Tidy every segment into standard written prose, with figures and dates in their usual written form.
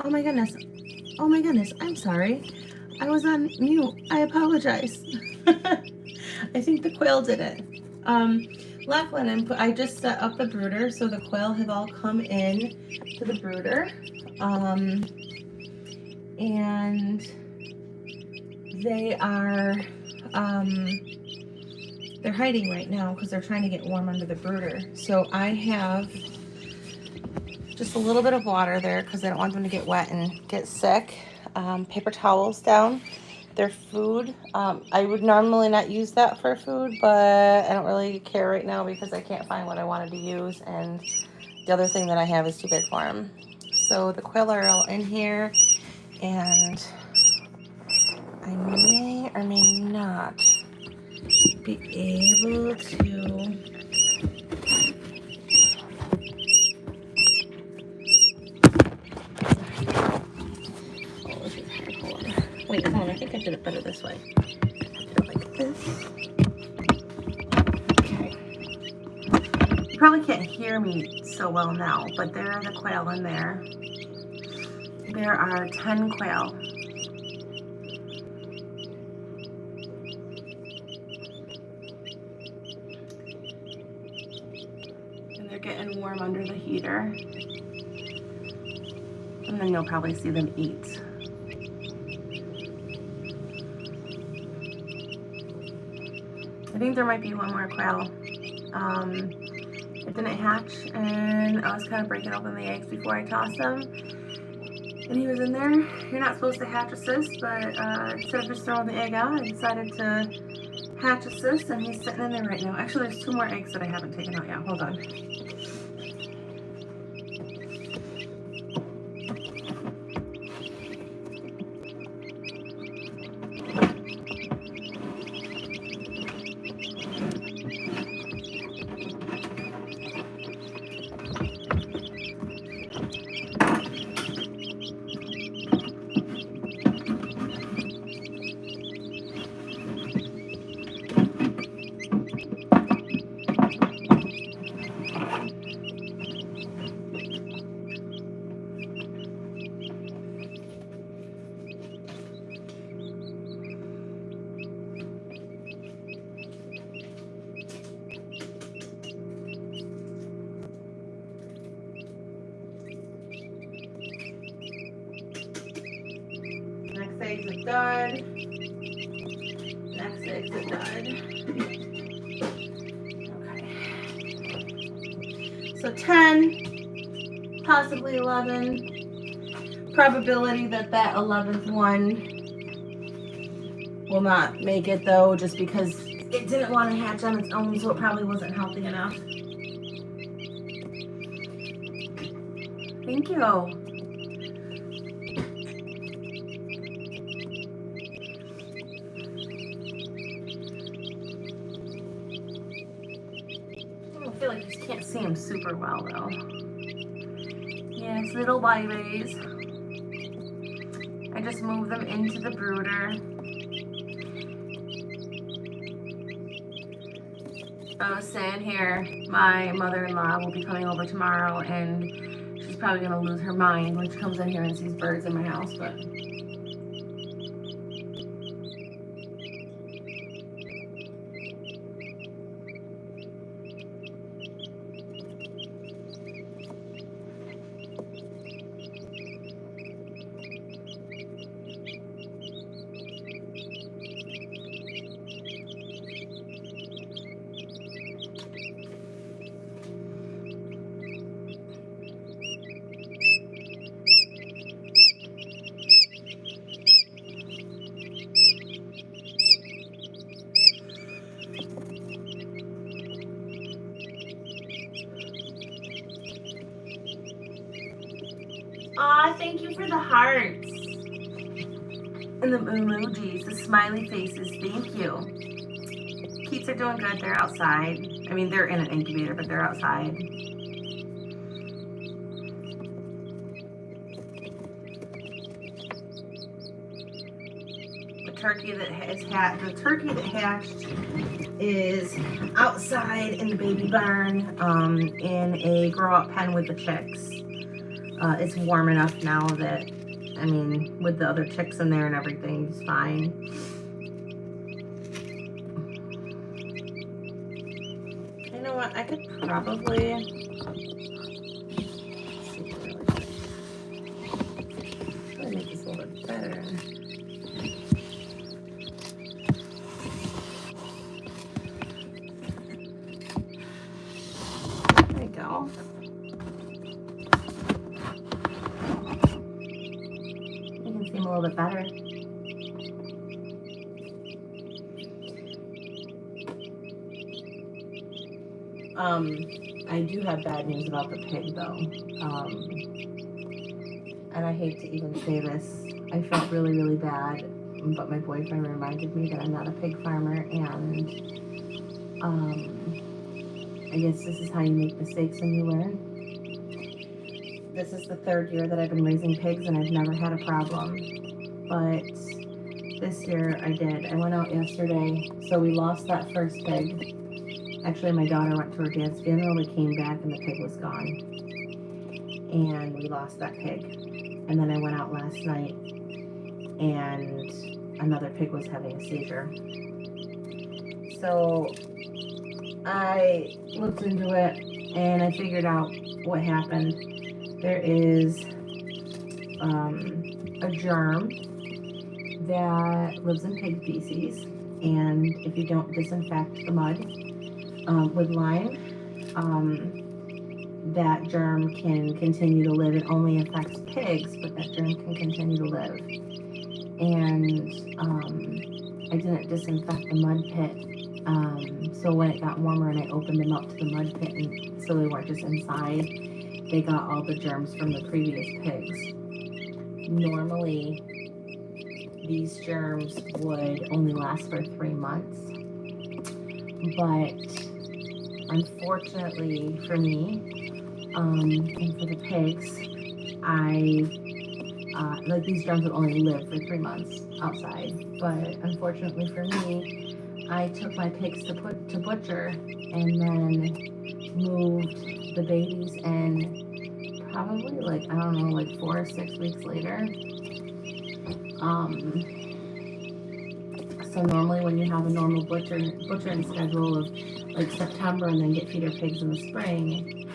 Oh my goodness. Oh my goodness. I'm sorry. I was on mute. I apologize. I think the quail did it. Lachlan, I just set up the brooder, so the quail have all come in to the brooder. And they are, they're hiding right now because they're trying to get warm under the brooder. So I have just a little bit of water there because I don't want them to get wet and get sick. Paper towels down. Their food. I would normally not use that for food, but I don't really care right now because I can't find what I wanted to use, and the other thing that I have is too big for them. So the quail are all in here, and I may or may not be able to. Wait, hold on, I think I did it better this way. Did it like this. Okay. You probably can't hear me so well now, but there are the quail in there. There are 10 quail. And they're getting warm under the heater. And then you'll probably see them eat. I think there might be one more quail. It didn't hatch, and I was kind of breaking open the eggs before I tossed them. And he was in there. You're not supposed to hatch assist, but instead of just throwing the egg out, I decided to hatch assist, and he's sitting in there right now. Actually, there's 2 more eggs that I haven't taken out yet. Hold on. Next egg's a dud. Next egg's a dud. Okay. So 10, possibly 11. Probability that that 11th one will not make it though, just because it didn't want to hatch on its own, so it probably wasn't healthy enough. Thank you. I feel like you just can't see them super well though. Yes, little babies. I just moved them into the brooder. I was saying here, my mother-in-law will be coming over tomorrow, and she's probably gonna lose her mind when she comes in here and sees birds in my house, but aw, thank you for the hearts. And the emojis, the smiley faces, thank you. Kids are doing good, they're outside. I mean, they're in an incubator, but they're outside. The turkey that hatched is outside in the baby barn, in a grow-up pen with the chicks. It's warm enough now that, I mean, with the other chicks in there and everything, it's fine. You know what? I could probably make this a little bit better. There we go. You can see them a little bit better. I do have bad news about the pig though. And I hate to even say this. I felt really, really bad, but my boyfriend reminded me that I'm not a pig farmer, and I guess this is how you make mistakes when you learn. This is the 3rd year that I've been raising pigs, and I've never had a problem. But this year I did. I went out yesterday, so we lost that first pig. Actually, my daughter went to her dad's funeral, we came back, and the pig was gone. And we lost that pig. And then I went out last night, and another pig was having a seizure. So I looked into it, and I figured out what happened. There is a germ that lives in pig feces, and if you don't disinfect the mud with lime, that germ can continue to live. It only affects pigs, but that germ can continue to live. And I didn't disinfect the mud pit, so when it got warmer and I opened them up to the mud pit, and so they weren't just inside, they got all the germs from the previous pigs. Normally, these germs would only last for 3 months, but unfortunately for me, and for the pigs, like these germs would only live for 3 months outside, but unfortunately for me, I took my pigs to butcher, and then moved the babies in probably like, I don't know, like 4 or 6 weeks later. So normally when you have a normal butchering schedule of like September and then get feeder pigs in the spring,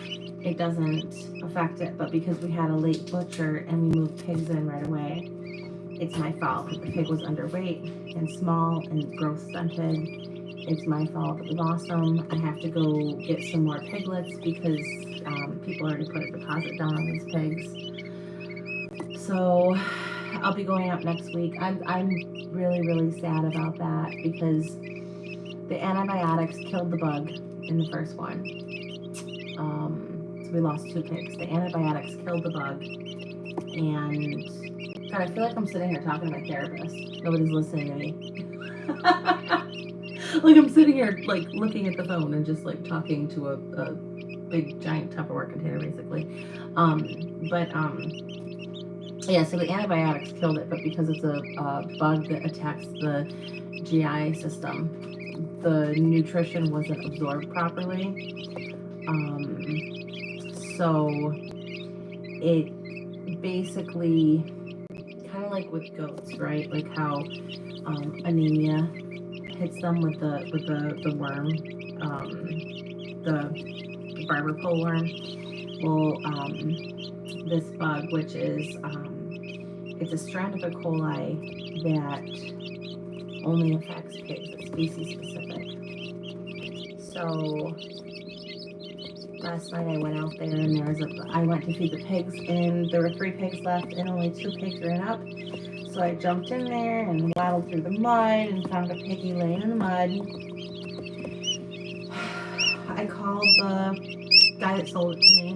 it doesn't affect it. But because we had a late butcher and we moved pigs in right away, it's my fault. The pig was underweight and small and growth stunted. It's my fault that we lost them. I have to go get some more piglets because people already put a deposit down on these pigs. So I'll be going out next week. I'm really, really sad about that because the antibiotics killed the bug in the first one. So we lost 2 pigs. The antibiotics killed the bug. And God, I feel like I'm sitting here talking to my therapist. Nobody's listening to me. Like I'm sitting here like looking at the phone and just like talking to a big giant Tupperware container basically. Yeah, so the antibiotics killed it, but because it's a bug that attacks the GI system, the nutrition wasn't absorbed properly. So it basically, kind of like with goats, right? Like how anemia hits them with the worm, the barber pole worm. Well, this bug, which is it's a strand of E. coli that only affects pigs. It's species specific. So last night I went out there and I went to feed the pigs, and there were 3 pigs left and only 2 pigs ran up. So I jumped in there and waddled through the mud and found a piggy laying in the mud. I called the guy that sold it to me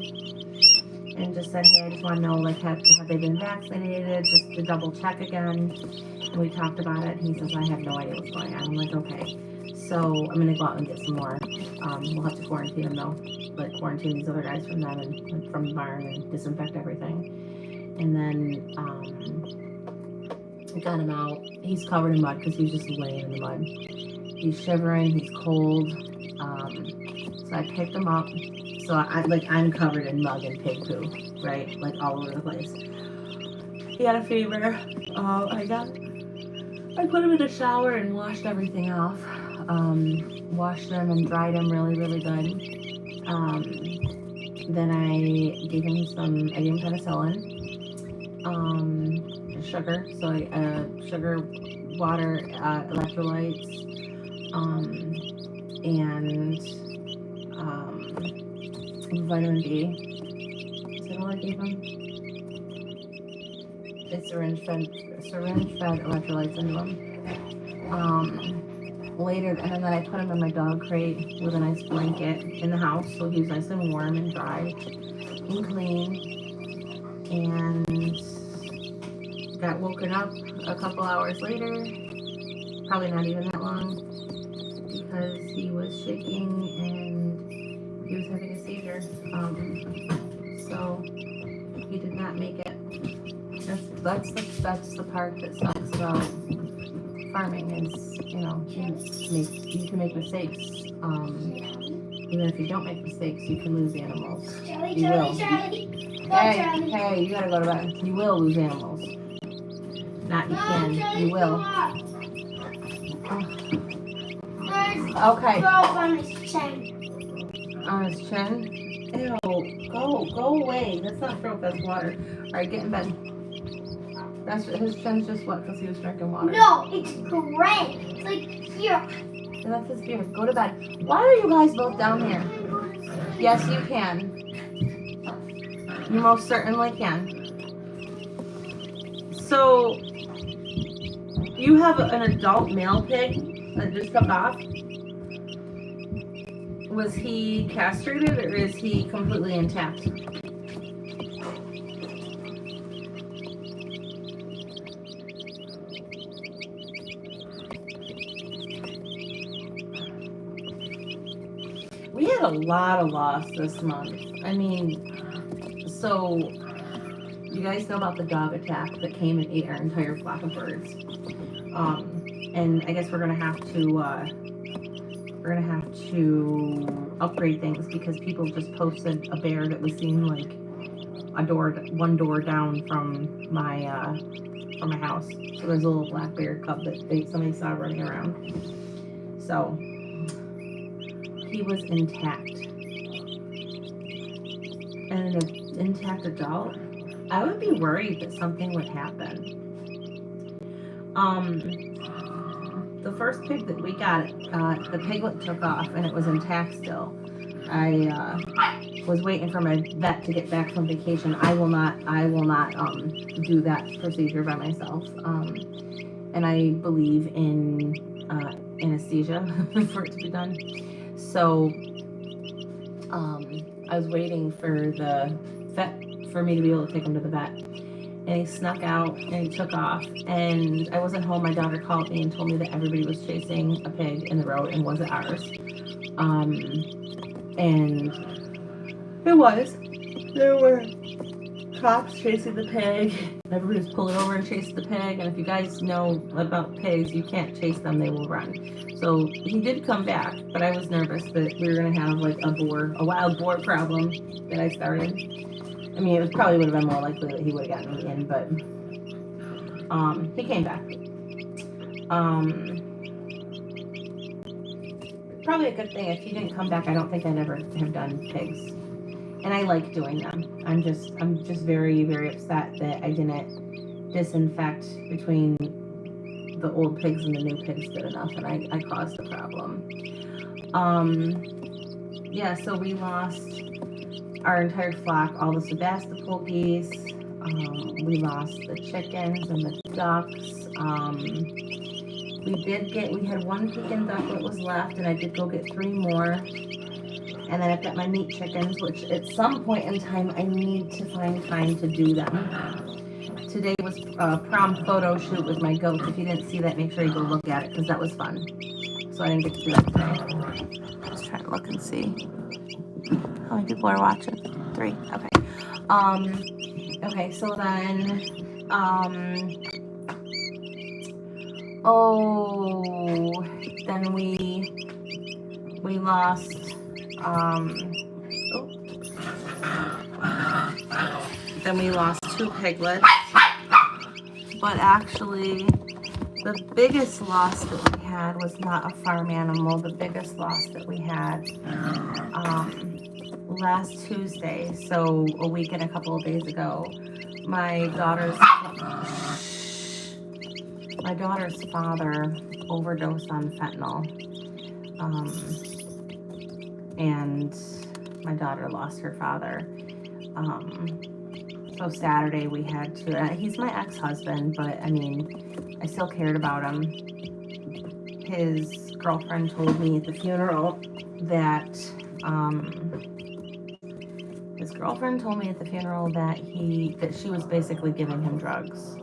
and just said, hey, I just want to know, like, have they been vaccinated, just to double check again. And we talked about it, and he says, I have no idea what's going on. I'm like, okay. So I'm going to go out and get some more. We'll have to quarantine them, though. Like, quarantine these other guys from them and from the barn and disinfect everything. And then I got him out. He's covered in mud because he's just laying in the mud. He's shivering. He's cold. So I picked them up. So I'm covered in mug and pig poo, right? Like all over the place. He had a fever. I put him in the shower and washed everything off. Washed him and dried him really, really good. Then I gave him penicillin, sugar, sugar, water, electrolytes, and vitamin B. Is that all I gave him? It's syringe fed electrolytes into him. Later, and then I put him in my dog crate with a nice blanket in the house, so he was nice and warm and dry and clean. And got woken up a couple hours later, probably not even that long, because he was shaking and he was having a seizure. So he did not make it. That's the part that sucks about farming is, you can make mistakes. Even if you don't make mistakes, you can lose animals. You will. Hey, you gotta go to bed. You will lose animals. Not you can. You will. Okay. On his chin. Ew. Go away. That's not throat. That's water. All right, get in bed. His chin's just wet because he was drinking water. No, it's gray. It's like here. And that's his beard. Go to bed. Why are you guys both down here? Yes, you can. You most certainly can. So, you have an adult male pig that just took off. Was he castrated or is he completely intact? We had a lot of loss this month. I mean, so you guys know about the dog attack that came and ate our entire flock of birds. And I guess we're gonna have to upgrade things because people just posted a bear that was seen like one door down from my house. So there's a little black bear cub that somebody saw running around. So he was intact. And an intact adult, I would be worried that something would happen. The first pig that we got, the piglet took off and it was intact still. I was waiting for my vet to get back from vacation. I will not do that procedure by myself. And I believe in anesthesia for it to be done. So I was waiting for the vet for me to be able to take him to the vet. And he snuck out and he took off. And I wasn't home. My daughter called me and told me that everybody was chasing a pig in the road and was it ours. And it was. There were cops chasing the pig. Everybody was pulling over and chasing the pig. And if you guys know about pigs, you can't chase them, they will run. So he did come back, but I was nervous that we were going to have like a wild boar problem that I started. I mean, it probably would have been more likely that he would have gotten me in, but he came back. Probably a good thing. If he didn't come back, I don't think I'd ever have done pigs. And I like doing them. I'm just very, very upset that I didn't disinfect between the old pigs and the new pigs good enough, and I caused the problem. Yeah, so we lost our entire flock, all the Sebastopol geese. We lost the chickens and the ducks. We had one Pekin duck that was left, and I did go get 3 more. And then I've got my meat chickens, which at some point in time, I need to find time to do them. Today was a prom photo shoot with my goats. If you didn't see that, make sure you go look at it, because that was fun. So I didn't get to do that today. Just trying to look and see how many people are watching. 3, okay. Okay, so then, then we lost Oh. Then we lost 2 piglets. But actually, the biggest loss that we had was not a farm animal. The biggest loss that we had last Tuesday, so a week and a couple of days ago, my daughter's father overdosed on fentanyl, and my daughter lost her father. So Saturday we had to, he's my ex-husband, but I mean, I still cared about him. His girlfriend told me at the funeral that, that she was basically giving him drugs.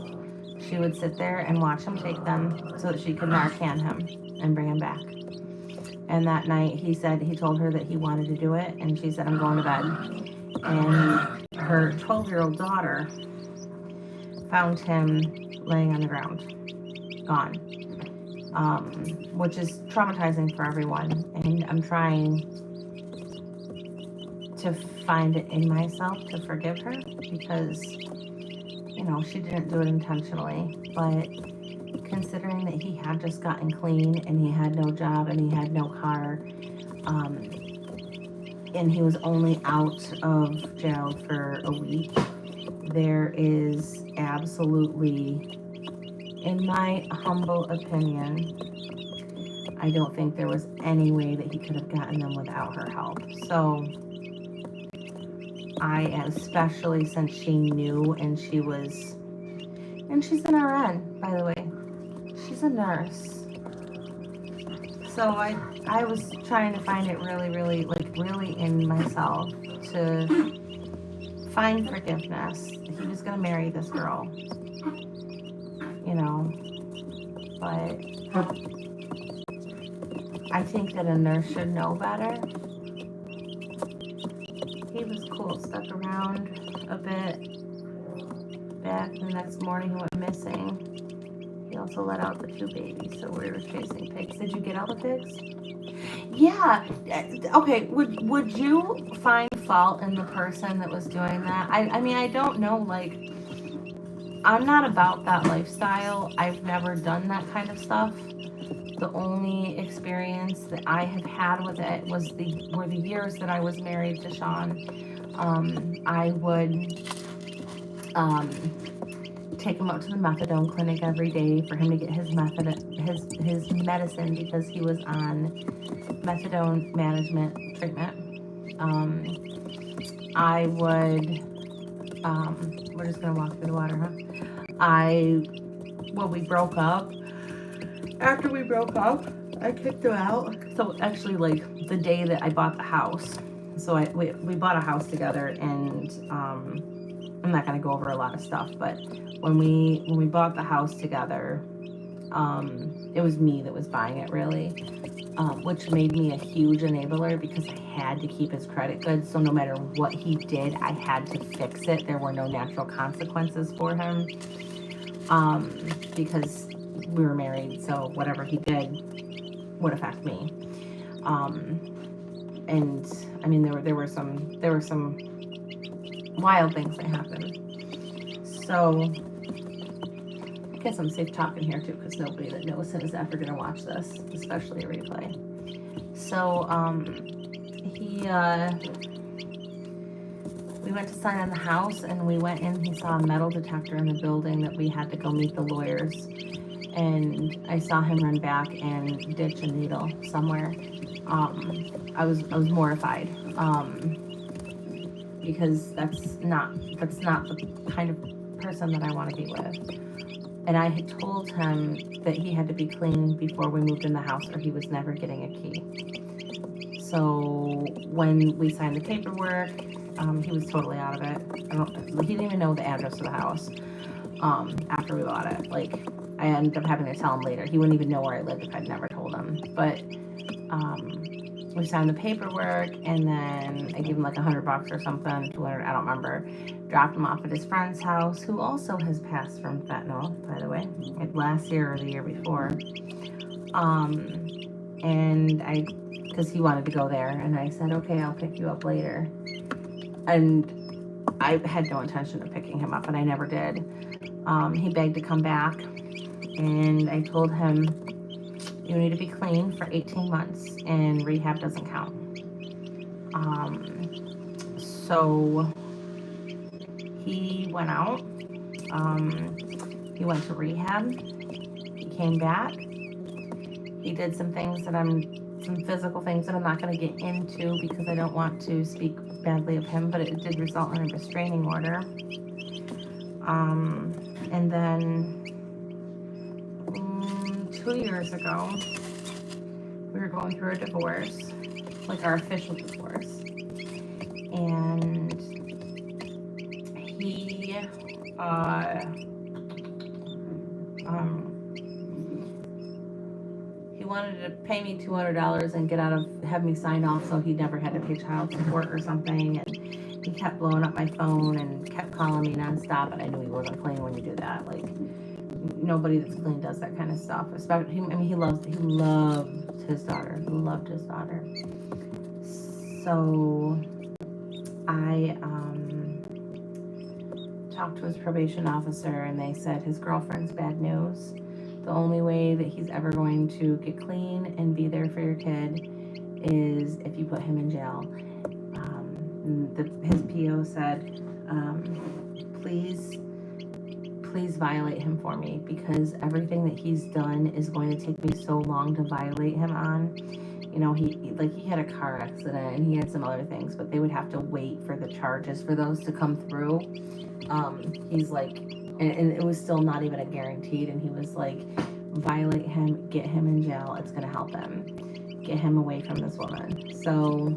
She would sit there and watch him take them so that she could Narcan him and bring him back. And that night he told her that he wanted to do it, and she said, I'm going to bed. And her 12-year-old daughter found him laying on the ground, gone, which is traumatizing for everyone. And I'm trying to find it in myself to forgive her, because, you know, she didn't do it intentionally. But considering that he had just gotten clean and he had no job and he had no car, and he was only out of jail for a week, there is absolutely, in my humble opinion, I don't think there was any way that he could have gotten them without her help. So especially since she knew, and she's an RN, by the way. She's a nurse. So I was trying to find it really in myself to find forgiveness. He was going to marry this girl, you know, but I think that a nurse should know better. He was cool, stuck around a bit. Back the next morning, he went missing. He also let out the 2 babies, so we were chasing pigs. Did you get all the pigs? Yeah. Okay, would you find fault in the person that was doing that? I mean, I don't know, like, I'm not about that lifestyle. I've never done that kind of stuff. The only experience that I have had with it were the years that I was married to Sean. I would take him up to the methadone clinic every day for him to get his medicine, because he was on methadone management treatment. I would, we're just gonna walk through the water, huh? When we broke up, after we broke up, I kicked him out. So actually, like, the day that I bought the house, so we bought a house together, and I'm not gonna go over a lot of stuff, but when we bought the house together, it was me that was buying it, really, which made me a huge enabler, because I had to keep his credit good. So no matter what he did, I had to fix it. There were no natural consequences for him, because we were married, so whatever he did would affect me. And I mean, there were some wild things that happened. So I guess I'm safe talking here too, because nobody that knows him is ever gonna watch this, especially a replay. So we went to sign on the house, and we went in. He saw a metal detector in the building that we had to go meet the lawyers, and I saw him run back and ditch a needle somewhere. I was mortified, because that's not the kind of person that I want to be with. And I had told him that he had to be clean before we moved in the house, or he was never getting a key. So when we signed the paperwork, he was totally out of it. He didn't even know the address of the house after we bought it. Like, I ended up having to tell him later. He wouldn't even know where I lived if I'd never told him. But we signed the paperwork, and then I gave him like $100 or something, 200, I don't remember. Dropped him off at his friend's house, who also has passed from fentanyl, by the way, like last year or the year before. And because he wanted to go there. And I said, okay, I'll pick you up later. And I had no intention of picking him up, and I never did. He begged to come back, and I told him, you need to be clean for 18 months, and rehab doesn't count. So he went out. He went to rehab. He came back. He did some physical things that I'm not going to get into because I don't want to speak badly of him, but it did result in a restraining order. And then 2 years ago, we were going through a divorce, like our official divorce. And he wanted to pay me $200 and have me sign off so he never had to pay child support or something. And he kept blowing up my phone and kept calling me nonstop. And I knew he wasn't clean when you do that. Like, nobody that's clean does that kind of stuff. Especially, he loved his daughter. He loved his daughter. So I talked to his probation officer, and they said his girlfriend's bad news. The only way that he's ever going to get clean and be there for your kid is if you put him in jail. His PO said, please violate him for me, because everything that he's done is going to take me so long to violate him on. You know, he had a car accident and he had some other things, but they would have to wait for the charges for those to come through. He's like, and it was still not even a guaranteed, and he was like, violate him, get him in jail, it's gonna help him. Get him away from this woman. So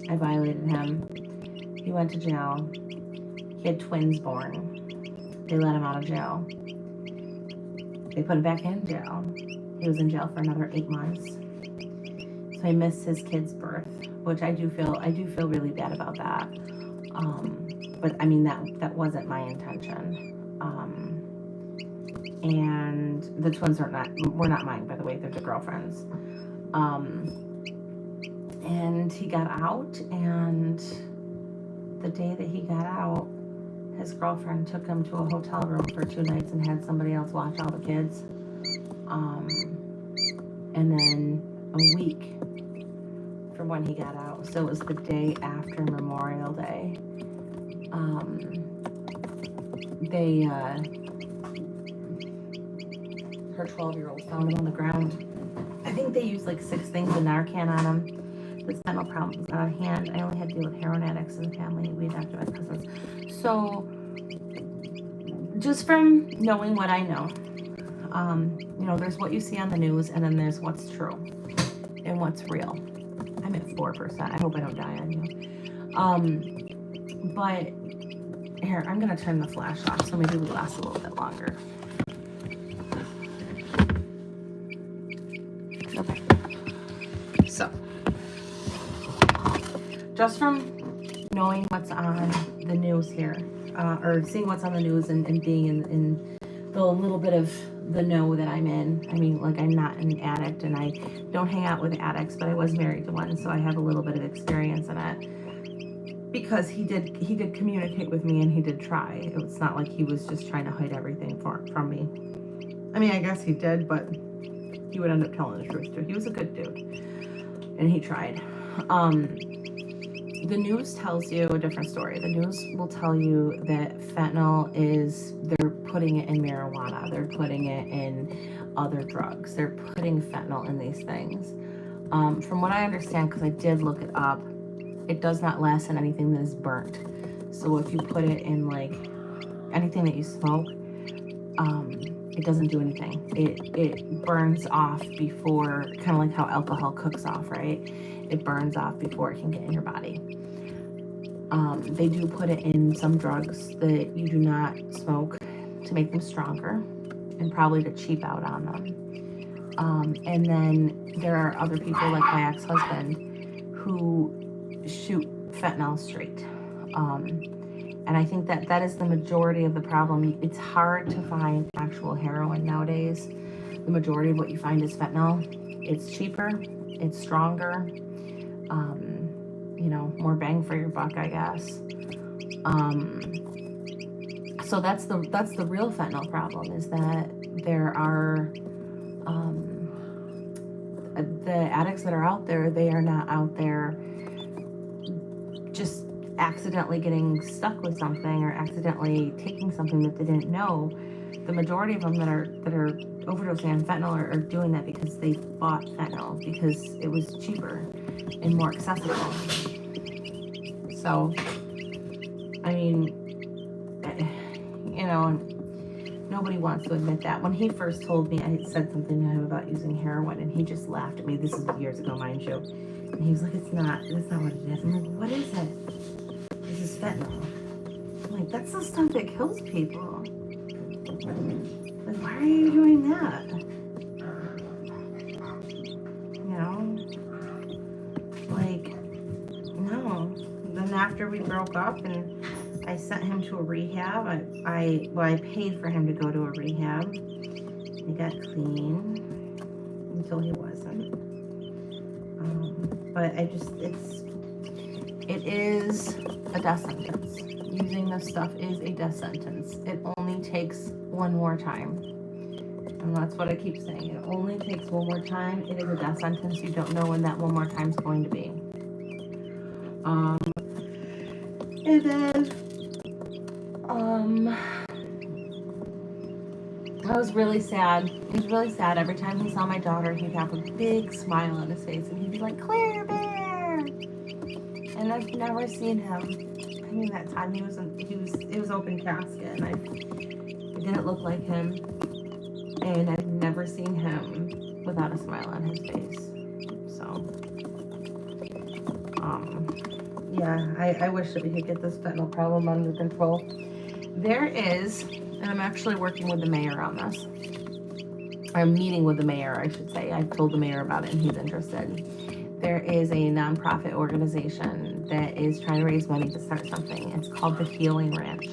I violated him. He went to jail. He had twins born. They let him out of jail. They put him back in jail. He was in jail for another 8 months. So he missed his kid's birth, which I do feel really bad about that. But I mean, that wasn't my intention. And the twins were not mine, by the way. They're the girlfriend's. And he got out, and the day that he got out, his girlfriend took him to a hotel room for 2 nights and had somebody else watch all the kids. And then a week from when he got out, so it was the day after Memorial Day, her 12-year-old found him on the ground. I think they used like 6 things of Narcan on him. His mental problems out of hand. I only had to deal with heroin addicts in the family. We adopted my cousins. So, just from knowing what I know, there's what you see on the news, and then there's what's true and what's real. I'm at 4%. I hope I don't die on you. But here, I'm gonna turn the flash off so maybe we last a little bit longer. Okay. So, just from knowing what's on the news here, or seeing what's on the news and being in the little bit of the know that I'm in. I mean, like, I'm not an addict and I don't hang out with addicts, but I was married to one, so I have a little bit of experience in it. Because he did communicate with me, and he did try. It's not like he was just trying to hide everything from me. I mean, I guess he did, but he would end up telling the truth too. He was a good dude, and he tried. The news tells you a different story. The news will tell you that fentanyl they're putting it in marijuana. They're putting it in other drugs. They're putting fentanyl in these things. From what I understand, because I did look it up, it does not last in anything that is burnt. So if you put it in like anything that you smoke, it doesn't do anything. It burns off before, kind of like how alcohol cooks off, right? It burns off before it can get in your body. They do put it in some drugs that you do not smoke to make them stronger and probably to cheap out on them. And then there are other people like my ex-husband who shoot fentanyl straight. And I think that is the majority of the problem. It's hard to find actual heroin nowadays. The majority of what you find is fentanyl. It's cheaper, it's stronger, you know, more bang for your buck, I guess. So that's the real fentanyl problem, is that there are the addicts that are out there, they are not out there just accidentally getting stuck with something or accidentally taking something that they didn't know. The majority of them that are overdosing on fentanyl are doing that because they bought fentanyl because it was cheaper and more accessible. So, I mean, you know, nobody wants to admit that. When he first told me, I said something to him about using heroin, and he just laughed at me. This is years ago, mind you. And he was like, that's not what it is. I'm like, what is it? This is fentanyl. I'm like, that's the stuff that kills people. Like, why are you doing that? You know? Like, no. Then after we broke up and I sent him to a rehab, I paid for him to go to a rehab. He got clean until he wasn't. But it is a death sentence. Using this stuff is a death sentence. It only takes one more time. And that's what I keep saying. It only takes one more time. It is a death sentence. You don't know when that one more time is going to be. And then, I was really sad. He was really sad. Every time he saw my daughter, he'd have a big smile on his face, and he'd be like, Claire Bear! And I've never seen him. I mean, that time it was open casket, and it didn't look like him. And I've never seen him without a smile on his face. So, yeah, I wish that we could get this fentanyl problem under control. There is, and I'm actually working with the mayor on this. I'm meeting with the mayor, I should say. I've told the mayor about it, and he's interested. There is a nonprofit organization that is trying to raise money to start something. It's called the Healing Ranch.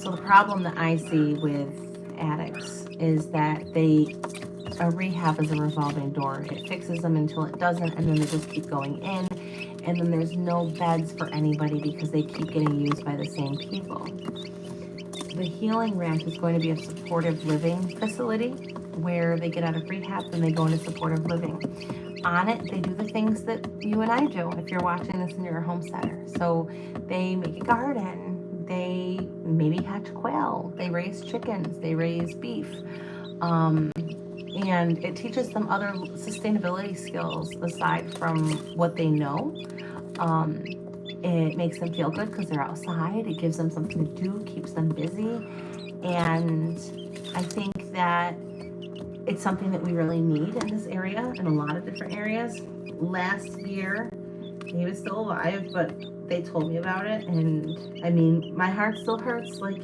So the problem that I see with addicts is that a rehab is a revolving door. It fixes them until it doesn't, and then they just keep going in, and then there's no beds for anybody because they keep getting used by the same people. The Healing Ranch is going to be a supportive living facility where they get out of rehab and they go into supportive living. On it, they do the things that you and I do if you're watching this and you're a homesteader. So they make a garden, they maybe hatch quail, they raise chickens, they raise beef. And it teaches them other sustainability skills aside from what they know. It makes them feel good because they're outside. It gives them something to do, keeps them busy. And I think that it's something that we really need in this area, in a lot of different areas. Last year, he was still alive, but they told me about it. And I mean, my heart still hurts, like,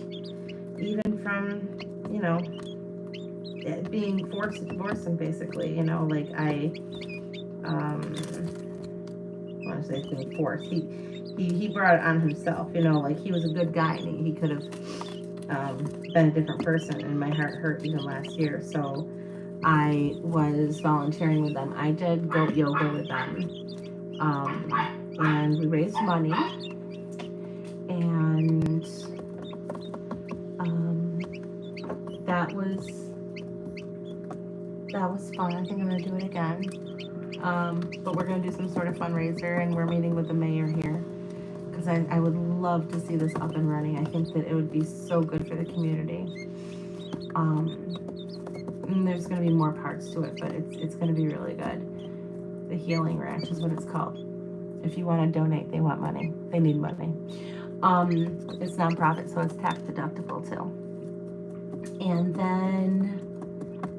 even from, you know, being forced to divorce him, basically. You know, like, I want to say being forced. He brought it on himself, you know, like, he was a good guy and he could have been a different person, and my heart hurt even last year. So I was volunteering with them. I did goat yoga with them, and we raised money, and that was fun. I think I'm gonna do it again. But we're gonna do some sort of fundraiser, and we're meeting with the mayor here because I would love to see this up and running. I think that it would be so good for the community. And there's going to be more parts to it, but it's going to be really good. The Healing Ranch is what it's called. If you want to donate, they want money. They need money. It's nonprofit, so it's tax deductible too. And then